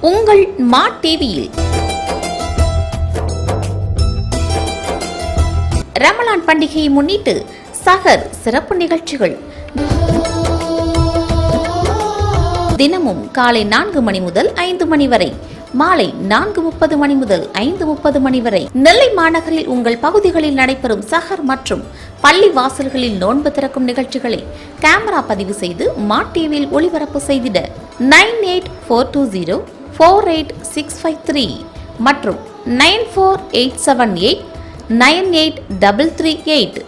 உங்கள் மா டிவியில் ரமலான் பண்டிகையை முன்னிட்டு சஹர் சிறப்பு நிகழ்ச்சிகள் தினமும் காலை 4 மணி முதல் 5 மணி வரை, மாலை 4:30 மணி முதல் 5:30 மணி வரை நெல்லை மாநகரில் உங்கள் பகுதிகளில் நடைபெறும் சஹர் மற்றும் பள்ளி வாசல்களில் நோன்பு திறக்கும் நிகழ்ச்சிகளை கேமரா பதிவு செய்து மா டிவியில் ஒளிபரப்பு செய்திட 9842048653 மற்றும் 9487898338.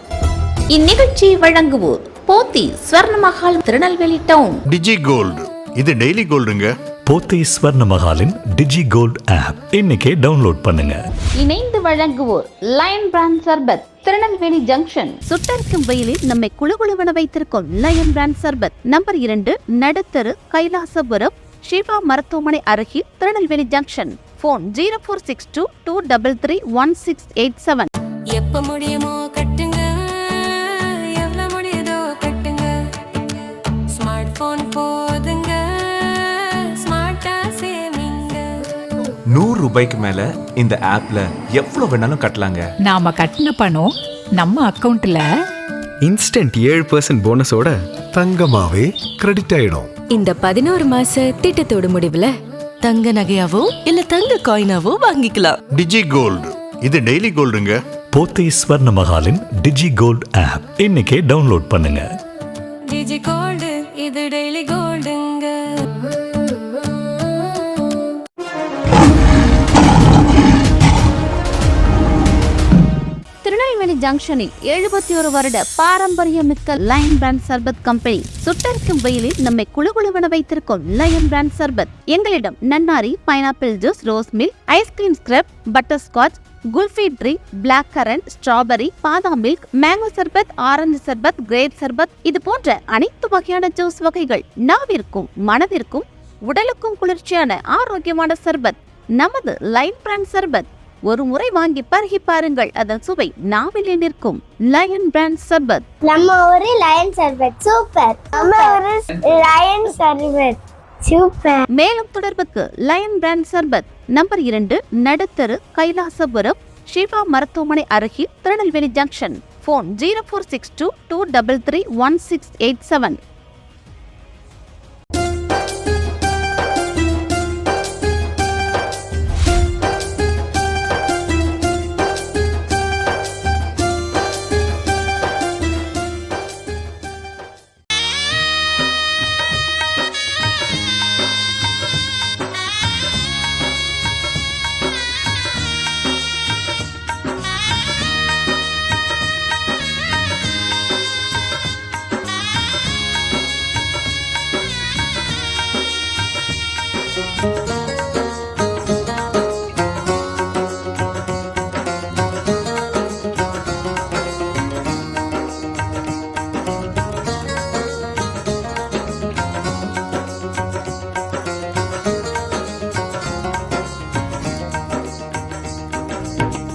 இந்நிகழ்ச்சியை வழங்குவோர் போத்தி ஸ்வர்ணமஹால் திருநெல்வேலி டவுன். டிஜி கோல்டு, இது டெய்லி கோல்டுங்க. போத்தி ஸ்வர்ணமஹாலின் டிஜி கோல்ட் ஆப் இன்னைக்கே டவுன்லோட் பண்ணுங்க. இணைந்து வழங்குவோர் லயன் பிராண்ட் சர்பத், திருநெல்வேலி ஜங்ஷன். சுட்டரிக்கும் வெயிலில் நம்மை குளுகுளுவென வைத்திருக்கும் லயன் பிராண்ட் சர்பத், நம்பர் 2, நடுத்தரு, கைலாசபுரம், ஷிவா மருத்துவமனை அருகில், திருநெல்வேலி ஜங்ஷன். போன் 0462233167. எப்ப முடியுமோ கட்டுங்க, எவ்வளவு முடியுதோ கட்டுங்க. ஸ்மார்ட் போன் போதுங்க, ஸ்மார்ட்டா சேவிங்க. 100 ரூபாய்க்கு மேல இந்த ஆப்ல எவ்வளவு வேணாலும் கட்டலாங்க. நாம கட்டின பணம் நம்ம அக்கவுண்ட்ல இன்ஸ்டன்ட் 7% போனஸோட தங்கமாவே கிரெடிட் ஆயிடும். இந்த 11 மாச திட்டத்தோட முடிவுல தங்க நகையாவோ இல்ல தங்க காயினாவோ வாங்கிக்கலாம். டிஜி கோல்டு, இது டெய்லி கோல்டுங்க. போத்தி ஸ்வர்ணமஹாலின் டிஜி கோல்ட் ஆப் இன்னைக்கே டவுன்லோட் பண்ணுங்க. டிஜி கோல்டு, இது டெய்லி கோல்டுங்க. திருநெல்வேலி ஜங்ஷனில் 71 வருட பாரம்பரியமிக்க லயன் பிராண்ட் சர்பத் கம்பெனி. சுட்டரிக்கும் வெயிலில் நம்மை குளுகுளுவென வைத்திருக்கும் லயன் பிராண்ட் சர்பத். எங்களிடம் நன்னாரி, pineapple juice, rose milk, ice cream scrub, butterscotch, kulfi drink, black currant, strawberry, பாதாம் மில்க், மேங்கோ சர்பத், ஆரஞ்சு சர்பத், கிரேப் சர்பத், இது போன்ற அனைத்து வகையான ஜூஸ் வகைகள். நாவிற்கும் மனதிற்கும் உடலுக்கும் குளிர்ச்சியான ஆரோக்கியமான சர்பத் நமது லயன் பிராண்ட் சர்பத். ஒரு முறை வாங்கி பருகி பாருங்கள், அதன் சுவை நாவிலே நிற்கும். லயன் பிராண்ட் சர்பத். நம்ம ஒரு லயன் சர்பத் சூப்பர். நம்ம ஒரு லயன் சர்பத் சூப்பர். மேலும் தொடர்புக்கு லயன் பிராண்ட் சர்பத், நம்பர் 2, நடுத்தரு, கைலாசபுரம், ஷிவா மருத்துவமனை அருகில், திருநெல்வேலி ஜங்ஷன். போன் 0462233167.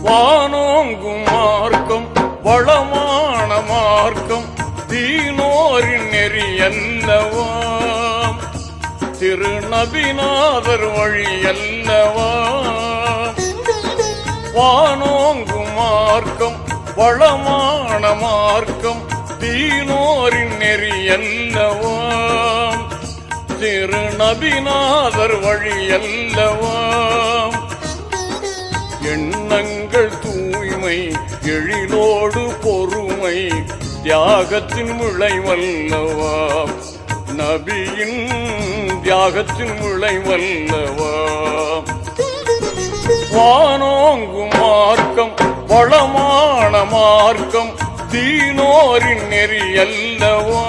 வானோங்கும் மார்க்கம், வளமான மார்க்கம், தீனோரின் நெறி அல்லவா, திருநபிநாதர் வழி அல்லவா. வானோங்கும் மார்க்கம், வளமான மார்க்கம், தீனோரின் நெறி அல்லவா, திருநபிநாதர் வழி அல்லவா. எண்ணங்கள் தூய்மை, எழிலோடு பொறுமை, தியாகத்தின் விளைவல்லவா, நபியின் தியாகத்தின் விளைவல்லவா. வானோங்கும் மார்க்கம், வளமான மார்க்கம், தீனோரின் நெறி அல்லவா,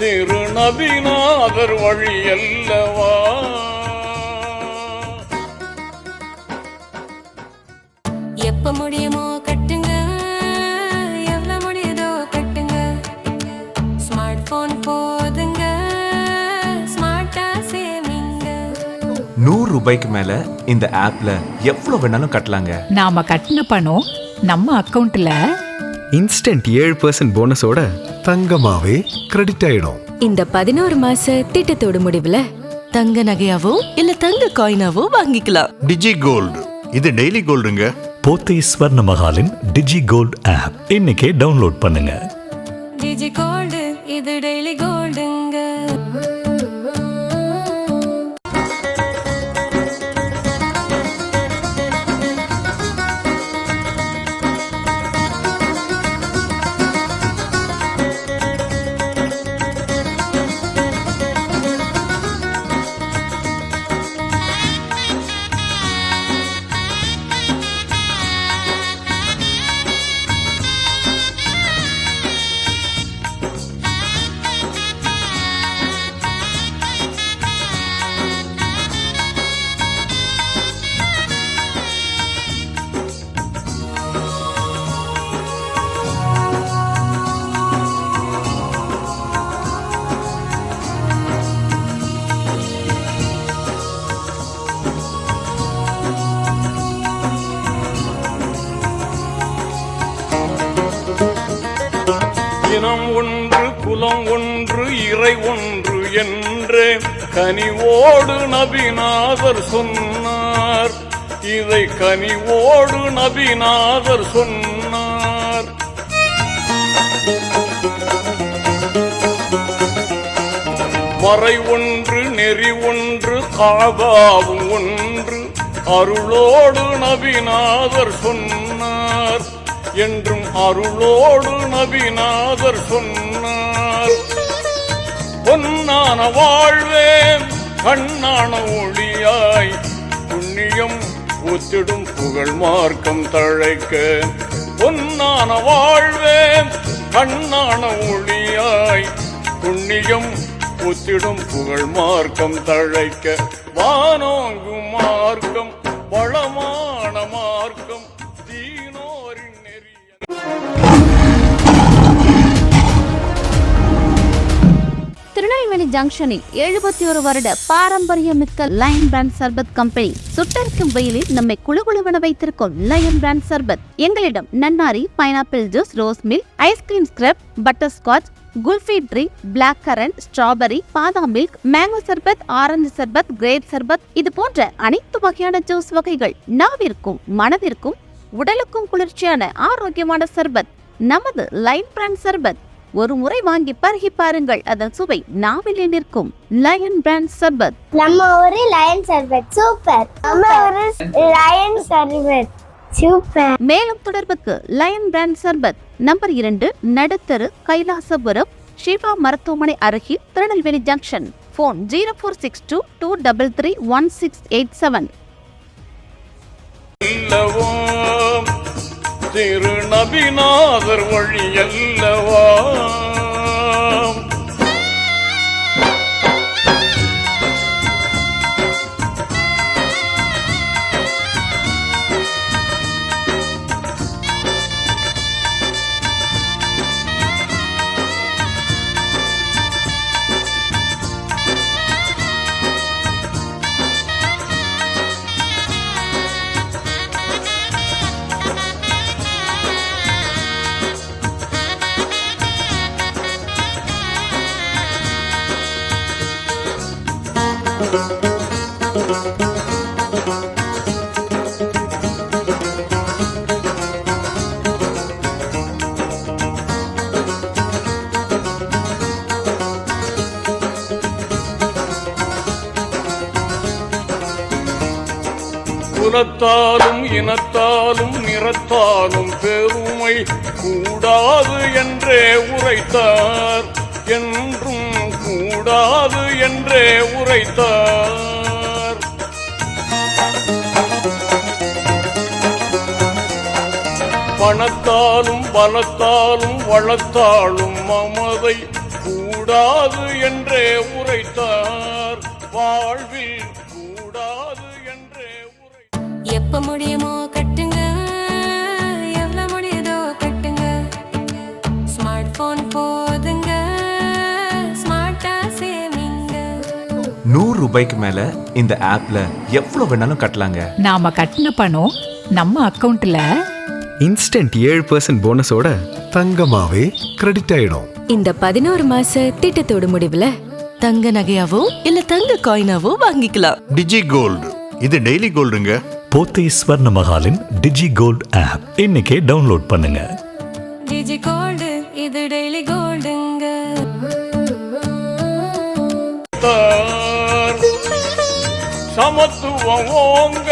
திருநபிநாதர் வழி அல்லவா. எப்ப முடியுமோ கட்டுங்க, எவ்வளவு முடியுதோ கட்டுங்க. ஸ்மார்ட் போன் போதுங்க, ஸ்மார்ட்டா சேவிங்க. 100 ரூபாய்க்கு மேல இந்த ஆப்ல எவ்வளவு வேணாலும் கட்டலாங்க. நாம கட்டின பணம் நம்ம அக்கவுண்ட்ல இன்ஸ்டன்ட் 7% போனஸோட தங்கமாவே கிரெடிட் ஆயிடும். இந்த 11 மாச திட்டத்தோட முடிவுல தங்க நகையாவோ இல்ல தங்க காயினாவோ வாங்கிக்கலாம். டிஜி கோல்டு இது டெய்லி கோல்டுங்க. போத்தி ஸ்வர்ண மஹாலின் டிஜி கோல்ட் ஆப் இன்னைக்கே டவுன்லோட் பண்ணுங்க. டிஜி கோல்டு இது டெய்லி கோல்டுங்க. இனம் ஒன்று குலம் ஒன்று இறை ஒன்று என்றே கனிவோடு நபிநாதர் சொன்னார். இதை கனிவோடு நபிநாதர் சொன்னார். மறை ஒன்று நெறி ஒன்று காபாவும் ஒன்று அருளோடு நபிநாதர் சொன்னார். என்றும் அருளோடு நபிநாதர் சொன்னார். பொன்னான வாழ்வே கண்ணான ஒளியாய் புண்ணியம் ஒத்திடும் புகழ் மார்க்கம் தழைக்க. பொன்னான வாழ்வே கண்ணான ஒளியாய் புண்ணியம் ஒத்திடும் புகழ் மார்க்கம் தழைக்க. வானோங்கும் மார்க்கம் வளமான மார்க்கம் தீனோரின் நெறிய. திருநெல்வேலி ஜங்ஷனில் 71 வருட பாரம்பரியமிக்க லயன் பிராண்ட் சர்பத் கம்பெனி சுட்டரிக்கும் வெயிலில் நம்மை குளுகுளுவென வைத்திருக்கும் லயன் பிராண்ட் சர்பத். எங்களிடம் நன்னாரி, pineapple juice, rose milk, ice cream scrub, butterscotch, kulfi drink, black currant, strawberry, பாதாம் மில்க், மேங்கோ சர்பத், ஆரஞ்சு சர்பத், கிரேப் சர்பத் இது போன்ற அனைத்து வகையான ஜூஸ் வகைகள் நாவிற்கும் மனதிற்கும் உடலுக்கும் குளிர்ச்சியான ஆரோக்கியமான சர்பத் நமது லயன் பிராண்ட் சர்பத். ஒரு முறை வாங்கி பருகி பாருங்கள், அதன் சுவை நாவிலே நிற்கும். லயன் பிராண்ட் சர்பத். நம்ம ஊரு லயன் சர்பத் சூப்பர். நம்ம ஊரு லயன் சர்பத் சூப்பர். மேலும் தொடர்புக்கு லயன் பிராண்ட் சர்பத் நம்பர் 2 நடுத்தரு, கைலாசபுரம், சிவா மருத்துவமனை அருகில், திருநெல்வேலி ஜங்ஷன். போன் 0462 233 1687. திரு நபிநாதர் வழி அல்லவா குலத்தாலும் இனத்தாலும் நிறத்தாலும் பெருமை கூடாது என்றே உரைத்தார். என்றும் கூடாது என்றே உரைத்தார். பணத்தாலும் பலத்தாலும் வளத்தாலும் மமதை கூடாது என்றே உரைத்தார். வாழ்வில் கூடாது என்றே எப்ப முடியுமோ கட்டுங்க, எவ்வளவு முடியுதோ கட்டுங்க. ஸ்மார்ட் போன் போதுங்க, ஸ்மார்ட்டா சேமிங்க. 100 ரூபாய்க்கு மேல இந்த ஆப்ல எவ்வளவு வேணாலும் கட்டலாங்க. நாம கட்டின பணம் நம்ம அக்கவுண்ட்ல இன்ஸ்டன்ட் 7% போனஸோட தங்கமாவே கிரெடிட் ஆயிடும். இந்த 11 மாச திட்டத்தோட முடிவுல தங்க நகையாவோ இல்ல தங்க காயினாவோ வாங்கிக்கலாம். டிஜி கோல்டு இது டெய்லி கோல்டுங்க. போத்தி ஸ்வர்ண மகாலின் டிஜி கோல்ட் ஆப் இன்னைக்கே டவுன்லோட் பண்ணுங்க. டிஜி கோல்டு இது டெய்லி கோல்டுங்க. சமத்துவம் ஓங்க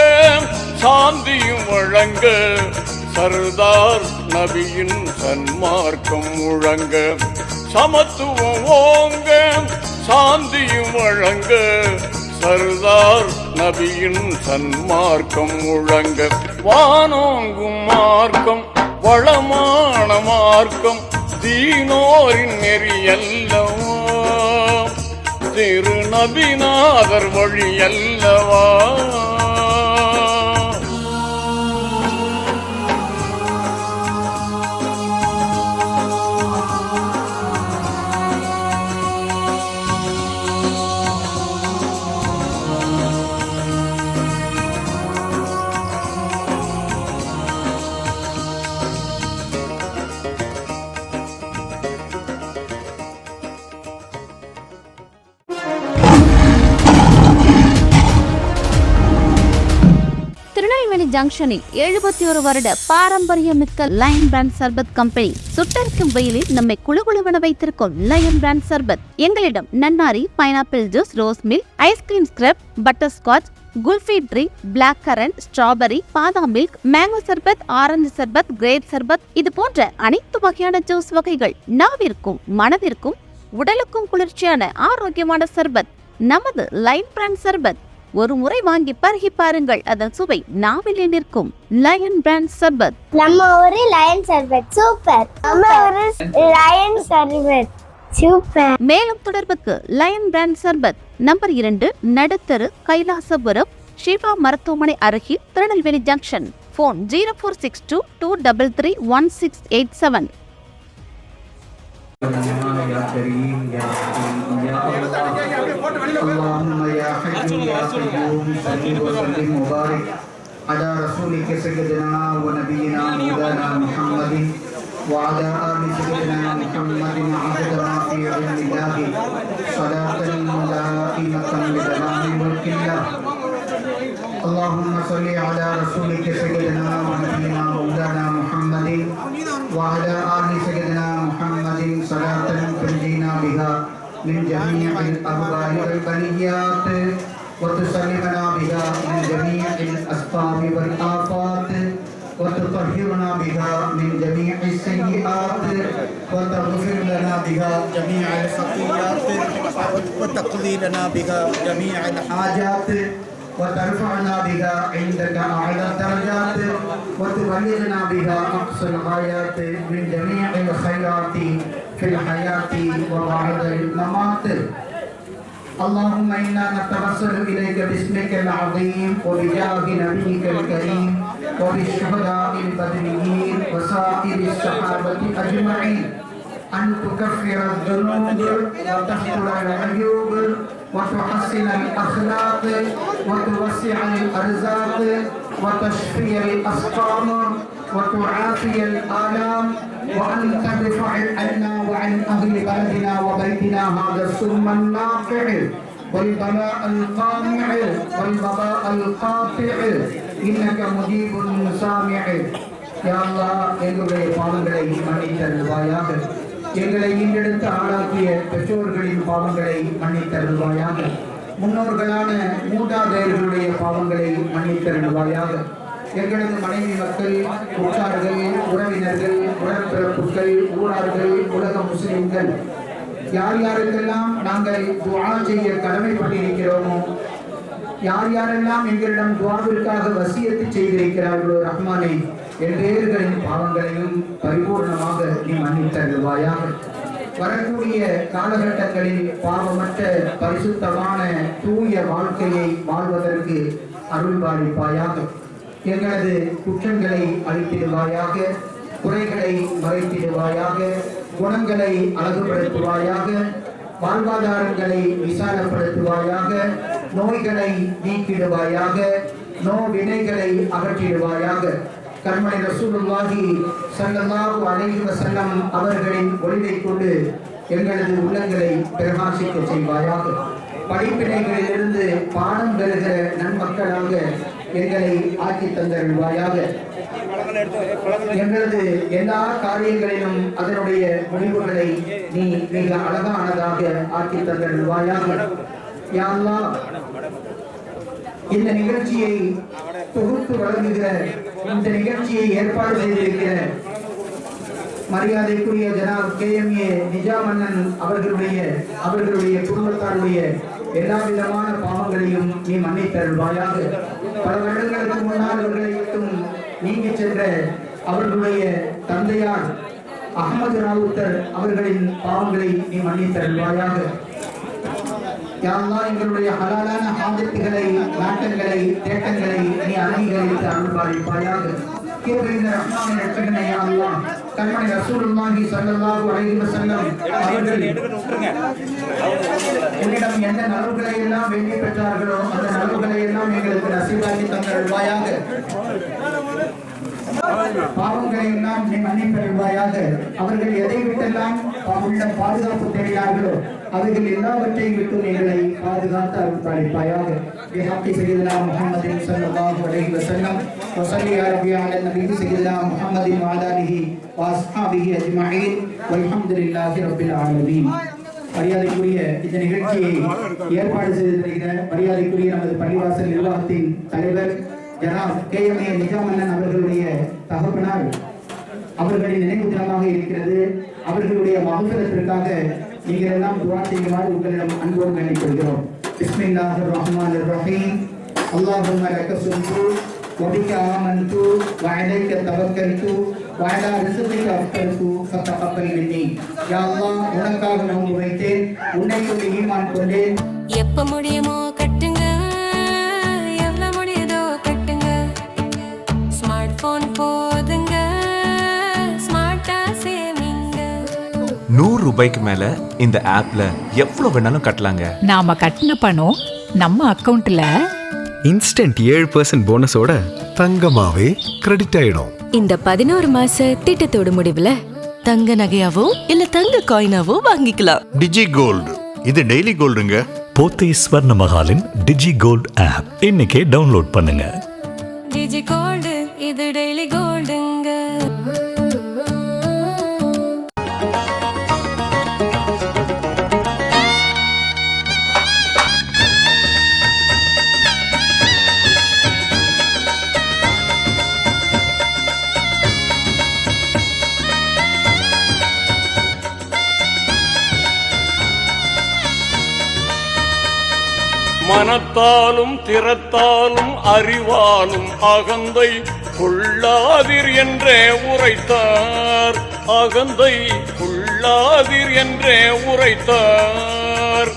சாந்தியும் வழங்க சர்தார் நபியின் சன்மார்க்கம் முழங்க. சமத்துவம் ஓங்க சாந்தியும் வழங்க சர்தார் நபியின் சன்மார்க்கம் முழங்க. வானோங்கும் மார்க்கம் வளமான மார்க்கம் தீனோரின் நெறியல்லவா திரு நபிநாதர் வழி அல்லவா. திருநெல்வேலி ஜங்ஷனில் 71 வருட பாரம்பரியமிக்க லயன் பிராண்ட் சர்பத் கம்பெனி சுட்டரிக்கும் வெயிலில் நம்மை குளுகுளுவென வைத்திருக்கும் லயன் பிராண்ட் சர்பத். எங்களிடம் நன்னாரி, pineapple juice, rose milk, ice cream scrub, butterscotch, kulfi drink, black currant, strawberry, பாதாம் மில்க், மேங்கோ சர்பத், ஆரஞ்சு சர்பத், கிரேப் சர்பத் இது போன்ற அனைத்து வகையான ஜூஸ் வகைகள் நாவிற்கும் மனதிற்கும் உடலுக்கும் குளிர்ச்சியான ஆரோக்கியமான சர்பத் நமது லயன் பிராண்ட் சர்பத். ஒரு முறை வாங்கி பருகி பாருங்கள், அதன் சுவை நாவிலே நிற்கும். லயன் பிராண்ட் சர்பத். நம்ம ஒரு லயன் சர்பத் சூப்பர். நம்ம ஒரு லயன் சர்பத் சூப்பர். மேலும் தொடர்புக்கு லயன் பிராண்ட் சர்பத் நம்பர் 2 நடுத்தரு, கைலாசபுரம், ஷிவா மருத்துவமனை அருகில், திருநெல்வேலி ஜங்ஷன். போன் 0462233167. اللهم يا حي يا قيوم صل وسلم وبارك على رسولك سيدنا ونبينا مولانا محمد وعلى آل سيدنا محمد عدد ما في علم الله صلاة دائمة بدوام ملك الله. اللهم صل على رسولك سيدنا ونبينا مولانا محمد وعلى آل سيدنا محمد صلاة تنجينا بها من جميع الأهواء والبليات وتسلمنا بها من جميع الأسقام والآفات وتطهرنا بها من جميع السيئات وتغفر لنا بها جميع الخطيئات وتقضي لنا بها جميع الحاجات وترفعنا بها عندك أعلى الدرجات وتبلغنا بها أقصى الغايات من جميع الخيرات في الحياة وبعد الممات. اللهم إنا نتوسل إليك باسمك العظيم وبجاه نبيك الكريم وبالشهداء البدريين وسائر الصحابة أجمعين أن تكفر الذنوب وتغفر العيوب وتحسن الأخلاق وتوسع الأرزاق وتشفي الأسقام وتعافي الآلام وأن تدفع عنا وعن أهل بلدنا وبيتنا هذا السم الناقع والبلاء القامع والبغاء القاطع إنك مجيب سامع. يا الله எங்களுடைய பாவங்களை மன்னித்தருள்வாயாக. எங்களை ஈண்டெடுத்து ஆளாக்கிய பெற்றோர்களின் பாவங்களை மன்னித்தருள்வாயாக. முன்னோர்களான மூதாதையர்களுடைய பாவங்களை மன்னித்தருள்வாயாக. எங்களது மனைவி மக்கள், உற்றார்கள், உறவினர்கள், உடன்பிறப்புகள், ஊரார்கள், உலக முஸ்லிம்கள் யார் யாருக்கெல்லாம் நாங்கள் துஆ செய்ய கடமைப்பட்டிருக்கிறோமோ, யார் யாரெல்லாம் எங்களிடம் துஆவிற்காக வசியத்து செய்திருக்கிறார்களோ ரஹ்மானே, எல்லோர்களின் பாவங்களையும் பரிபூர்ணமாக நீ மன்னித்தருள்வாயாக. வரக்கூடிய காலகட்டங்களில் பாவமற்ற பரிசுத்தமான தூய வாழ்க்கையை வாழ்வதற்கு அருள்பாலிப்பாயாக. எங்களது குற்றங்களை அழித்திடுவாயாக, குறைகளை மறைத்திடுவாயாக, குணங்களை அழகுபடுத்துவாயாக, வாழ்வாதாரங்களை விசாலப்படுத்துவாயாக, நோய்களை நீக்கிடுவாயாக, நோவினைகளை அகற்றிடுவாயாக. கர்மணி ரசூலுல்லாஹி ஸல்லல்லாஹு அலைஹி வஸல்லம் அவர்களின் ஒளிவை கொண்டு எங்களது உள்ளங்களை பிரகாசிக்க செய்வாயாக. படிப்பினைகளிலிருந்து பாடம் பெறுகிற நன்மக்களாக எங்களை ஆக்கி தந்தருள்வாயாக. எங்களது எல்லா காரியங்களிலும் அதனுடைய முடிவுகளை நீ மிக அழகானதாக ஆக்கி தந்தருள்வாயாக. யா அல்லாஹ், இந்த நிகழ்ச்சியை தொகுத்து வழங்குகிற, இந்த நிகழ்ச்சியை ஏற்பாடு செய்திருக்கிற மரியாதைக்குரிய ஜனாப் KMA நிஜாமன்னன் அவர்களுடைய குடும்பத்தாருடைய எல்லா விதமான பாவங்களையும் நீ மன்னித்தருள்வாயாக. பல வருடங்களுக்கு முன்னால் அவர்களை விட்டும் நீங்கி சென்ற அவர்களுடைய தந்தையார் அகமது ராவுத்தர் அவர்களின் பாவங்களை நீ மன்னித்தருள்வாயாக. யா அல்லாஹ், எங்களுடைய ஹலாலான ஹாஜத்துகளை, நாட்டங்களை, தேட்டங்களை நீ அங்கீகரித்து அருள்பாலிப்பாயாக. கிருபையின் ரஹ்மானின் இரட்சகனே யா அல்லாஹ், கண்மணி ரசூலுல்லாஹி ஸல்லல்லாஹு அலைஹி வஸல்லம் அவர்கள் உன்னிடம் எந்த நலவுகளை எல்லாம் வேண்டி பெற்றார்களோ அந்த நலவுகளை எல்லாம் எங்களுக்கு நசீபாக்கி தந்தருள்வாயாக. பாவங்களை எல்லாம் நீ மன்னிப்பருள்வாயாக. அவர்கள் எதை விட்டெல்லாம் உள்ள பாதுகாப்பு தேவையார்களோ அவர்கள் எல்லாவற்றையும் விட்டு எங்களை பாதுகாத்து அருள்பாலிப்பாயாக. بحق سيدنا محمد صلى الله عليه وسلم وصلي يا ربي على النبي سيدنا محمد وعلى آله وأصحابه أجمعين والحمد لله رب العالمين. மரியாதைக்குரிய இந்த நிகழ்ச்சியை ஏற்பாடு செய்திருக்கிற மரியாதைக்குரிய நமது பள்ளிவாசல் நிர்வாகத்தின் தலைவர் ஜனாப் KMA நிஜாமன்னன் அவர்களுடைய தகப்பனார் அவர்களின் நினைவு தினமாக இருக்கிறது. அவர்களுடைய மகசூலத்திற்காக நீங்கள் எல்லாம் துஆ செய்யுமாறு உங்களிடம் அன்போடு வேண்டிக்கொள்கிறோம். பிஸ்மில்லாஹிர் ரஹ்மானிர் ரஹீம். அல்லாஹும்ம லக ஸும்து வ பிக ஆமன்து வ அலைக தவக்கல்து வ அலா ரிஸ்கிக அஃதல்து ஃபதகப்பல் மின்னி. யா அல்லாஹ், உனக்காக நோன்பு வைத்தேன், உன்னை கொண்டு ஈமான் கொண்டேன். எப்ப முடியுமோ கட்டுங்க, எவ்வளவு முடியுதோ கட்டுங்க. ஸ்மார்ட் போன் போதுங்க, ஸ்மார்ட்டா சேமிங்க. 100 ரூபாய்க்கு மேல இந்த ஆப்ல எவ்வளவு வேணாலும் கட்டலாங்க. நாம கட்டின பணம் நம்ம அக்கவுண்ட்ல இன்ஸ்டன்ட் 7% போனஸோட தங்கமாவே கிரெடிட் ஆயிடும். இந்த 11 மாச திட்டத்தோட முடிவுல தங்க நகையாவோ இல்ல தங்க காயினாவோ வாங்கிக்கலாம். டிஜி கோல்டு, இது டெய்லி கோல்டுங்க. போத்தி ஸ்வர்ண மகாலின் டிஜி கோல்ட் ஆப் இன்னைக்கே டவுன்லோட் பண்ணுங்க. டிஜி கோல்டு, இது டெய்லி கோல்டுங்க. மனத்தாலும் திறத்தாலும் அறிவாலும் அகந்தை கொள்ளாதீர் என்றே உரைத்தார். அகந்தை கொள்ளாதீர் என்றே உரைத்தார்.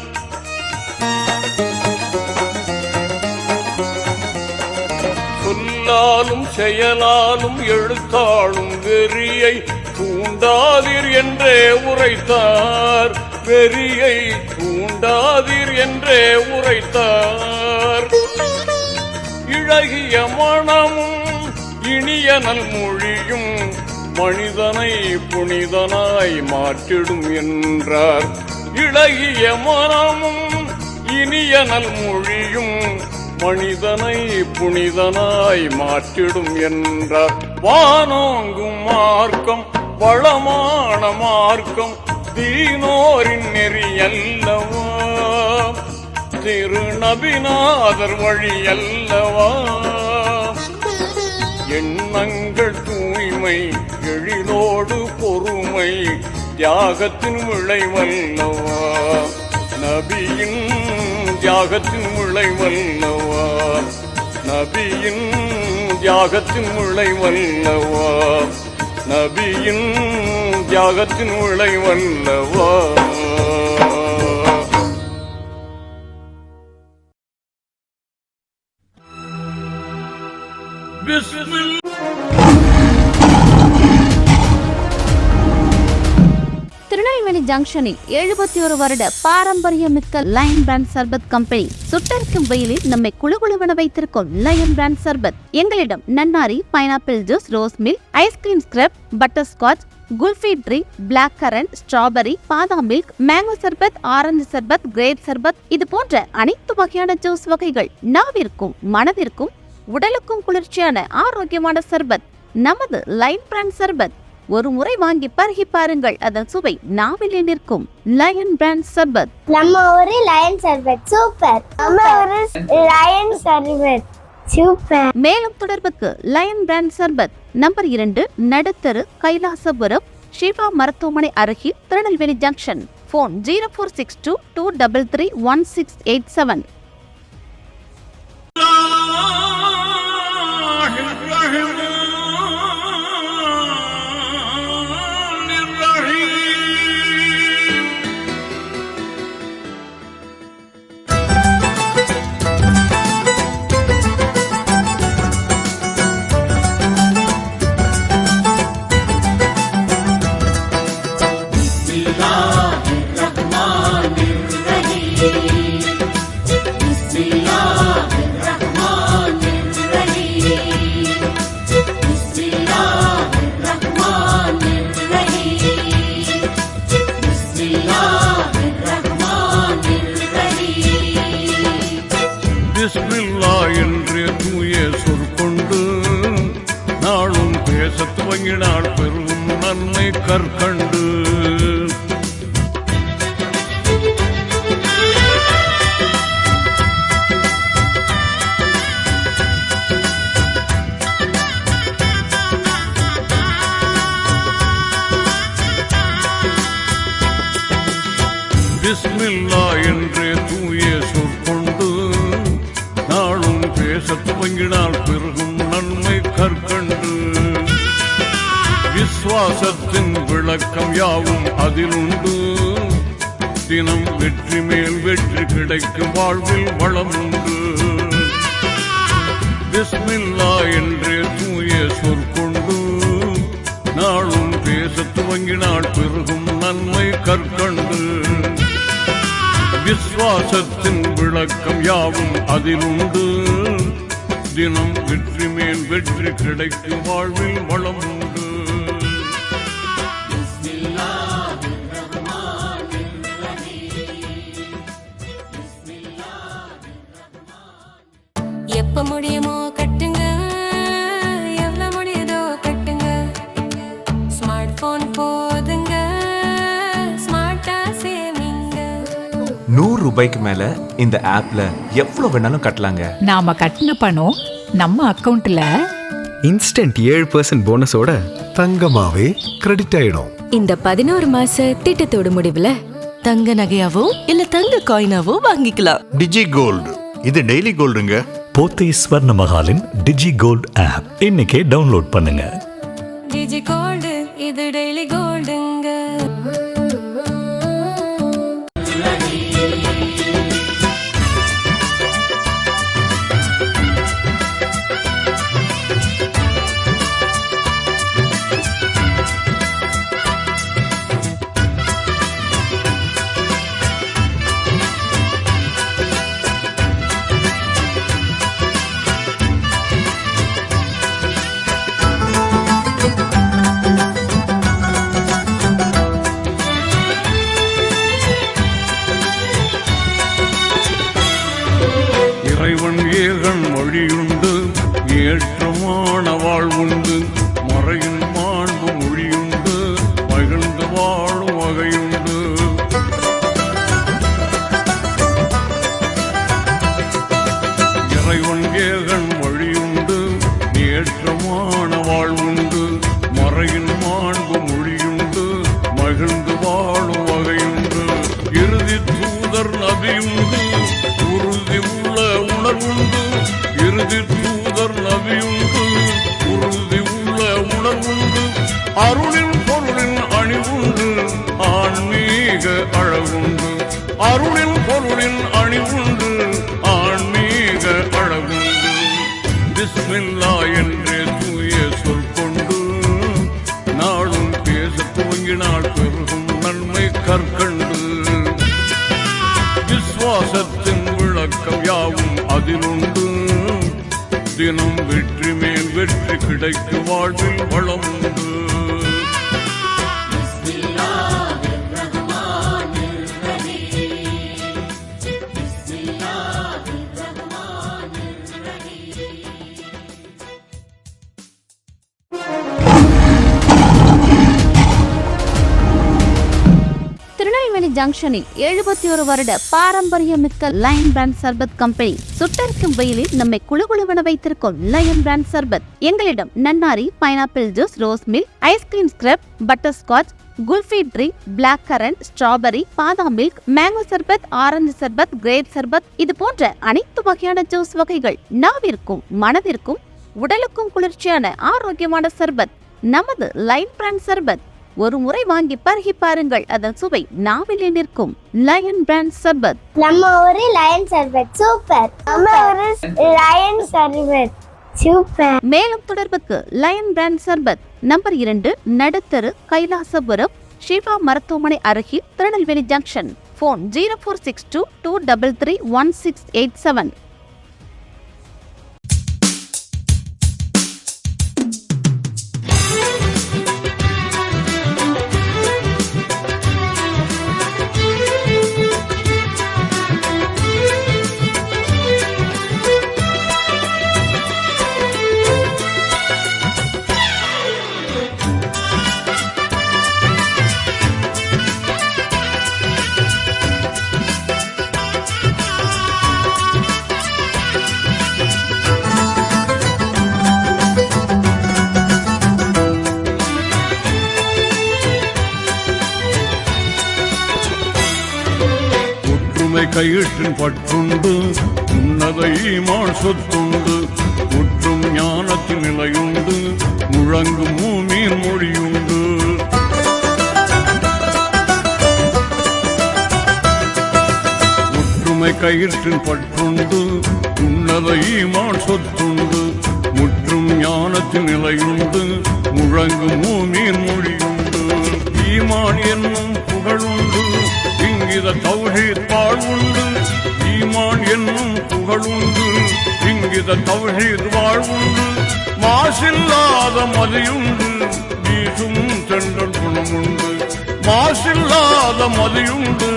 சொல்லாலும் செயலாலும் எழுத்தாலும் வெறியை தூண்டாதீர் என்றே உரைத்தார். வெறியை தூண்டாதீர் என்றே உரைத்தார். இழகிய மனமும் இனிய நல்மொழியும் மனிதனை புனிதனாய் மாற்றிடும் என்றார். இழகிய மனமும் இனிய நல்மொழியும் மனிதனை புனிதனாய் மாற்றிடும் என்றார். வானோங்கும் மார்க்கம் வளமான மார்க்கம் தீனோரின் நெறி அல்லவா, திரு நபிநாதர் வழி அல்லவா. எண்ணங்கள் தூய்மை எழிலோடு பொறுமை தியாகத்தின் விளைவல்லவா. நபியின் தியாகத்தின் விளைவல்லவா. நபியின் தியாகத்தின் விளைவல்லவா. நபியின் தியாகத்தின் விளைவல்லவா. திருநெல்வேலி திருநெல்வேலி ஜங்ஷனில் 71 வருட பாரம்பரியமிக்க லயன் பிராண்ட் சர்பத் கம்பெனி. சுட்டரிக்கும் வெயிலில் நம்மை குளுகுளுவென வைத்திருக்கும் லயன் பிராண்ட் சர்பத். எங்களிடம் நன்னாரி, pineapple juice, rose milk, ice cream scrub, butterscotch, kulfi drink, black currant, strawberry, பாதாம் மில்க், மேங்கோ சர்பத், ஆரஞ்சு சர்பத், கிரேப் சர்பத், இது போன்ற அனைத்து வகையான ஜூஸ் வகைகள். நாவிற்கும் மனதிற்கும் உடலுக்கும் குளிர்ச்சியான ஆரோக்கியமான சர்பத் நமது லயன் பிராண்ட் சர்பத். ஒரு முறை வாங்கி பருகி பாருங்கள், அதன் சுவை நாவிலே நிற்கும். லயன் பிராண்ட் சர்பத். நம்ம ஒரு லயன் சர்பத் சூப்பர். நம்ம ஒரு லயன் சர்பத் சூப்பர். மேலும் தொடர்புக்கு லயன் பிராண்ட் சர்பத், நம்பர் 2, நடுத்தரு, கைலாசபுரம், ஷிவா மருத்துவமனை அருகில், திருநெல்வேலி ஜங்ஷன். போன் 0462 233 1687. பிஸ்மில்லா என்று தூய சொற்கொண்டு நாளும் பேசத் துவங்கினால் பெரும் நன்மை கற்கண்டு. பிஸ்மில்லா என்று தூய சொற்கொண்டு நாளும் பேசத் துவங்கினால் பெருகும் நன்மை கற்கண்டு. விசுவாசத்தின் விளக்கம் யாவும் அதிலுண்டு. தினம் வெற்றி மேல் வெற்றி கிடைக்கும், வாழ்வில் வளமுண்டு. பிஸ்மில்லா என்று தூய சொற்கொண்டு நாளும் பேசத் துவங்கினால் பெருகும் நன்மை கற்கண்டு. விசுவாசத்தின் விளக்கம் யாவும் அதிலுண்டு. தினம் வெற்றி மேல் வெற்றி கிடைக்கும், வாழ்வில் வளம் உண்டு. எப்ப முடியுமோ கட்டுங்க, எவ்வளவு முடியுதோ கட்டுங்க. ஸ்மார்ட் போன் போதுங்க, ஸ்மார்ட்டா சேமிங்க. 100 ரூபாய்க்கு மேல இந்த ஆப்ல எவ்வளவு வேணாலும் கட்டலாங்க. நாம கட்டின பணம் நம்ம அக்கவுண்ட்ல இன்ஸ்டன்ட் 7% போனஸோட தங்கமாவே கிரெடிட் ஆயிடும். இந்த 11 மாச திட்டத்தோட முடிவுல தங்க நகையாவோ இல்ல தங்க காயினாவோ வாங்கிக்கலாம். டிஜி கோல்டு, இது டெய்லி கோல்டுங்க. போத்தி ஸ்வர்ண மகாலின் டிஜி கோல்ட் ஆப் இன்னைக்கே டவுன்லோட் பண்ணுங்க. டிஜி கோல்டு, இது டெய்லி கோல்டுங்க. இறைவன் ஏகன் மொழியுண்டு, ஏற்றமான வாழ்வுண்டு. மறையின் மாண்பு மொழியுண்டு, மகிழ்ந்து வாழும் வகையுண்டு. இறைவன் ஏகன் மொழியுண்டு, ஏற்றமான வாழ்வுண்டு. மறையின் மாண்பு மொழியுண்டு, மகிழ்ந்து வாழும் வகையுண்டு. இறுதி தூதர் நபியுண்டு, உறுதி உள்ள உணர்வுண்டு. இறுதி தூதர் நபியுண்டு, உறுதி உள்ள உணர்வுண்டு. அருளின் பொருளின் அணிவுண்டு, ஆன்மீக அழகுண்டு. அருளின் பொருளின் அணிவுண்டு, ஆன்மீக அழகுண்டு. பிஸ்மில்லா என்றே தூய சொற்கொண்டு நாளும் பேச துவங்கினால் பெருகும் நன்மை அதிலுண்டு தினம் வெற்றி மேல் வெற்றி கிடைக்கு வாழ்வில் வளம் உண்டு. திருநெல்வேலி ஜங்ஷனில் 71 வருட பாரம்பரியமிக்க லயன் பிராண்ட் சர்பத் கம்பெனி சுட்டரிக்கும் வெயிலில் நம்மை குளுகுளுவென வைத்திருக்கும் லயன் பிராண்ட் சர்பத். எங்களிடம் நன்னாரி, pineapple juice, rose milk, ice cream scrub, butterscotch, kulfi drink, black currant, strawberry, பாதாம் மில்க், மேங்கோ சர்பத், ஆரஞ்சு சர்பத், கிரேப் சர்பத், இது போன்ற அனைத்து வகையான ஜூஸ் வகைகள் நாவிற்கும் மனதிற்கும் உடலுக்கும் குளிர்ச்சியான ஆரோக்கியமான சர்பத். நமது லயன் பிராண்ட் சர்பத். ஒரு முறை வாங்கி பருகி பாருங்கள், அதன் சுவை நாவிலே நிற்கும். லயன் பிராண்ட் சர்பத். நம்ம ஒரு லயன் சர்பத் சூப்பர். நம்ம ஒரு லயன் சர்பத் சூப்பர். மேலும் தொடர்புக்கு லயன் பிராண்ட் சர்பத், நம்பர் 2, நடுத்தரு, கைலாசபுரம், ஷிவா மருத்துவமனை அருகில், திருநெல்வேலி ஜங்ஷன். போன் 0462 233 1687. கையிற்றின் பற்றுண்டு உன்னத ஈமான் சொத்துண்டு முற்றும் ஞானத்தின் நிலையுண்டு முழங்கும் மூமியின் மொழியுண்டு. ஒற்றுமை கயிற்றின் பற்றுண்டு உன்னத ஈமான் சொத்துண்டு முற்றும் ஞானத்தின் நிலையுண்டு முழங்கும் மூமியின் மொழியுண்டு. ஈமான் என்னும் புகழுண்டு இங்கித தௌஹீத் வாழ்வுண்டு. ஈமான் என்னும் புகழுண்டு இங்கித தௌஹீத் வாழ்வுண்டு. மாசில்லாத மதியுண்டு வீசும் சென்றல் குணமுண்டு. மாசில்லாத மதியுண்டு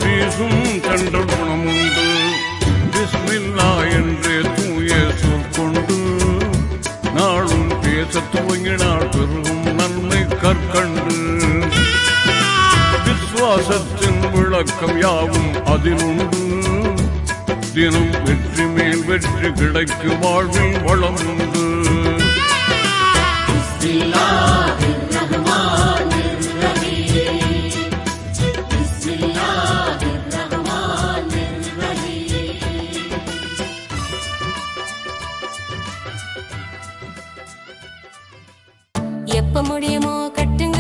வீசும் சென்றல் குணமுண்டு. பிஸ்மில்லா என்றே தூய சொற்கொண்டு நாளும் பேச துவங்கினாள் பெருகும் நன்மை கற்கண்டு. விசுவாசத்தின் விளக்கம் யாவும் அதிலுண்டு. தினம் வெற்றி மேல் வெற்றி கிடைக்கு வாழ்வில் வளம் உண்டு. எப்ப முடியுமோ கட்டுங்க,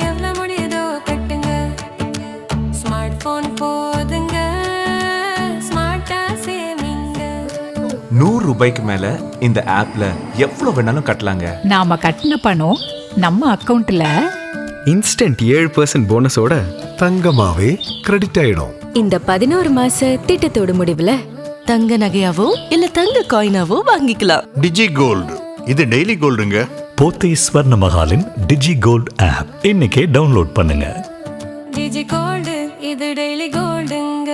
எவ்வளவு முடியுதோ கட்டுங்க. ஸ்மார்ட் போன் போதுங்க, ஸ்மார்ட்டா சேவிங்க. 100 ரூபாய்க்கு மேல இந்த ஆப்ல எவ்வளவு வேணாலும் கட்டலாங்க. நாம கட்டின பணம் நம்ம அக்கவுண்ட்ல இன்ஸ்டன்ட் 7% போனஸோட தங்கமாவே கிரெடிட் ஆயிடும். இந்த 11 மாச திட்டத்தோட முடிவுல தங்க நகையாவோ இல்ல தங்க காயினாவோ வாங்கிக்கலாம். டிஜி கோல்டு, இது டெய்லி கோல்டுங்க. போத்தி ஸ்வர்ண மகாலின் டிஜி கோல்ட் ஆப் இன்னைக்கே டவுன்லோட் பண்ணுங்க. டிஜி கோல்டு, இது டெய்லி கோல்டுங்க.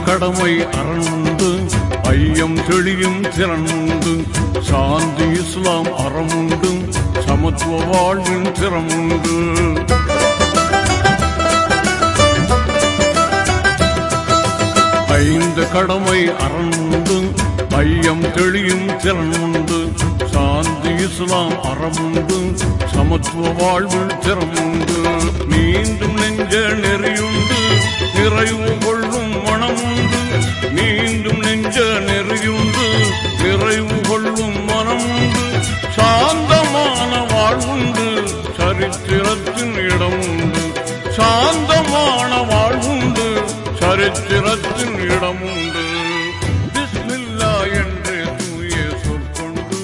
கடமை அறனுண்டு ஐயம் தெளியும் திறனுண்டு. சாந்தி இஸ்லாம் அறமுண்டு சமத்துவ வாழ்வின் திறமுண்டு. ஐந்து கடமை அறனுண்டு ஐயம் தெளியும் திறனுண்டு. சாந்தி இஸ்லாம் அறமுண்டு சமத்துவ வாழ்வின் திறமுண்டு. மீண்டும் நெஞ்ச நெறியுண்டு நிறைவு கொள்ளும் மனமுண்டு. மீண்டும் நெஞ்ச நெறியுண்டு நிறைவு கொள்ளும் மனமுண்டு சாந்தமான வாழ்வுண்டு சரித்திரத்தின் இடமுண்டு சாந்தமான வாழ்வுண்டு சரித்திரத்தின் இடமுண்டு பிஸ்மில்லா என்றே தூய சொற்கொண்டு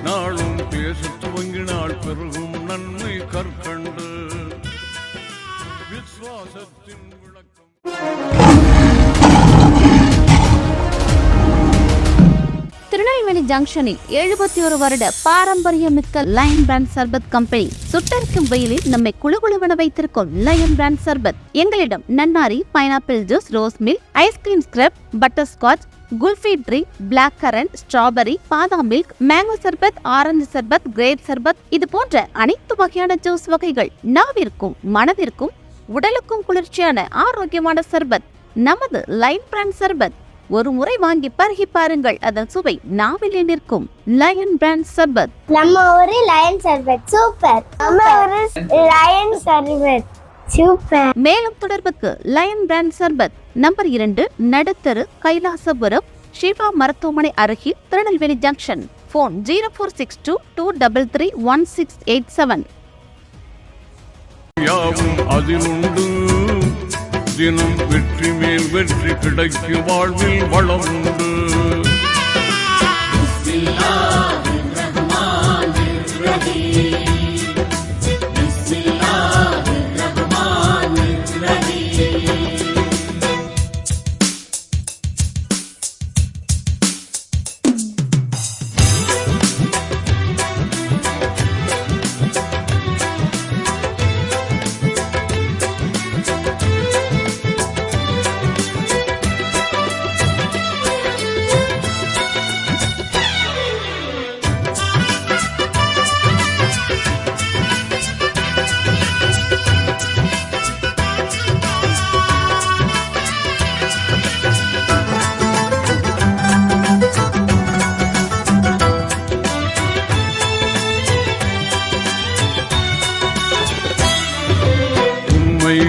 நாளும் பேச துவங்கினால் பெருகும் நன்மை கற்கண்டு விஸ்வாசத்தின் விளக்கம். திருநெல்வேலி ஜங்ஷனில் 71 வருட பாரம்பரியமிக்க லயன் பிராண்ட் சர்பத் கம்பெனி சுட்டரிக்கும் வெயிலில் நம்மை குளுகுளுவென வைத்திருக்கும் லயன் பிராண்ட் சர்பத். எங்களிடம் நன்னாரி, pineapple juice, rose milk, ice cream scrub, butterscotch, kulfi drink, black currant, strawberry, பாதாம் மில்க், மேங்கோ சர்பத், ஆரஞ்சு சர்பத், கிரேப் சர்பத் இது போன்ற அனைத்து வகையான ஜூஸ் வகைகள் நாவிற்கும் மனதிற்கும் உடலுக்கும் குளிர்ச்சியான ஆரோக்கியமான சர்பத். நமது லயன் பிராண்ட் சர்பத். ஒரு முறை வாங்கி பருகி பாருங்கள், அதன் சுவை நாவிலே நிற்கும். லயன் பிராண்ட் சர்பத். நம்ம ஒரு லயன் சர்பத் சூப்பர். நம்ம ஒரு லயன் சர்பத் சூப்பர். மேலும் தொடர்புக்கு லயன் பிராண்ட் சர்பத், நம்பர் 2, நடுத்தரு, கைலாசபுரம், ஷிவா மருத்துவமனை அருகில், திருநெல்வேலி ஜங்ஷன். போன் 0462233167. யாவும் அதிலுண்டு தினம் வெற்றி மேல் வெற்றி கிடைக்கும் வாழ்வில் வளம் உண்டு.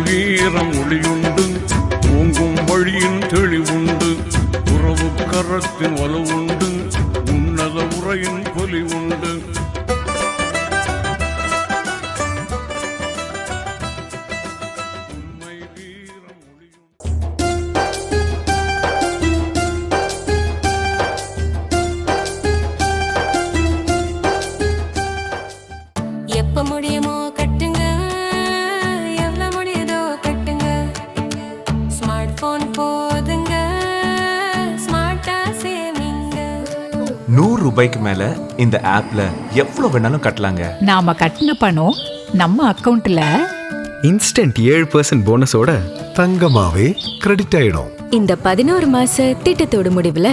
வீரம் ஒளியுண்டு ஓங்கும் வழியின் தெளிவுண்டு உறவு கரத்தின் வலுவுண்டு உன்னத உரையின் பொலி உண்டு. எப்ப முடியுமோ கட்டுங்க, எவ்வளவு முடியுதோ கட்டுங்க. ஸ்மார்ட் போன் போதுங்க, ஸ்மார்ட்டா சேமிங்க. 100 ரூபாய்க்கு மேல இந்த ஆப்ல எவ்வளவு வேணாலும் கட்டலாங்க. நாம கட்டின பணம் நம்ம அக்கவுண்ட்ல இன்ஸ்டன்ட் 7% போனஸோட தங்கமாவே கிரெடிட் ஆயிடும். இந்த 11 மாச திட்டத்தோட முடிவுல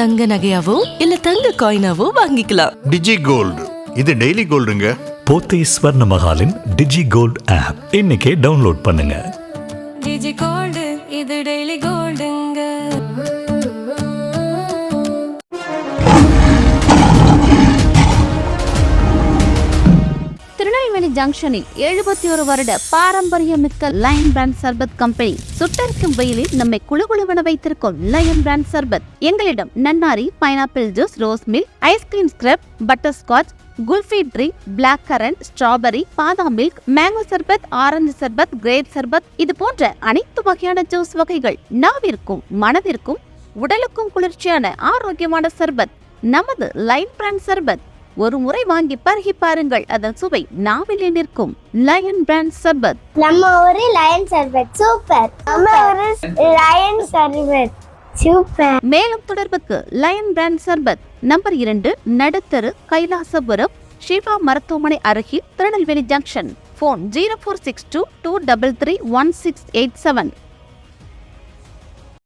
தங்க நகையாவோ இல்ல தங்க காயினாவோ வாங்கிக்கலாம். டிஜி கோல்டு இது டெய்லி கோல்டுங்க. போத்தி ஸ்வர்ண மகாலின் டிஜி கோல்ட் ஆப் இன்னைக்கே டவுன்லோட் பண்ணுங்க. டிஜி கோல்டு இது டெய்லி கோல்டுங்க. திருநெல்வேலி ஜங்ஷனில் 71 வருட பாரம்பரியமிக்க லயன் பிராண்ட் சர்பத் கம்பெனி சுட்டரிக்கும் வெயிலில் நம்மை குளுகுளுவென வைத்திருக்கும் லயன் பிராண்ட் சர்பத். எங்களிடம் நன்னாரி, pineapple juice, rose milk, ice cream scrub, butterscotch, kulfi drink, black currant, strawberry, பாதாம் மில்க், மேங்கோ சர்பத், ஆரஞ்சு சர்பத், கிரேப் சர்பத் இது போன்ற அனைத்து வகையான ஜூஸ் வகைகள் நாவிற்கும் மனதிற்கும் உடலுக்கும் குளிர்ச்சியான ஆரோக்கியமான சர்பத். நமது லயன் பிராண்ட் சர்பத். ஒரு முறை வாங்கி பருகி பாருங்கள், அதன் சுவை நாவிலே நிற்கும். லயன் பிராண்ட் சர்பத். நம்ம ஒரு லயன் சர்பத் சூப்பர். நம்ம ஒரு லயன் சர்பத் சூப்பர். மேலும் தொடர்புக்கு லயன் பிராண்ட் சர்பத், நம்பர் 2, நடுத்தரு, கைலாசபுரம், ஷிவா மருத்துவமனை அருகில், திருநெல்வேலி ஜங்ஷன். போன் 0462233167.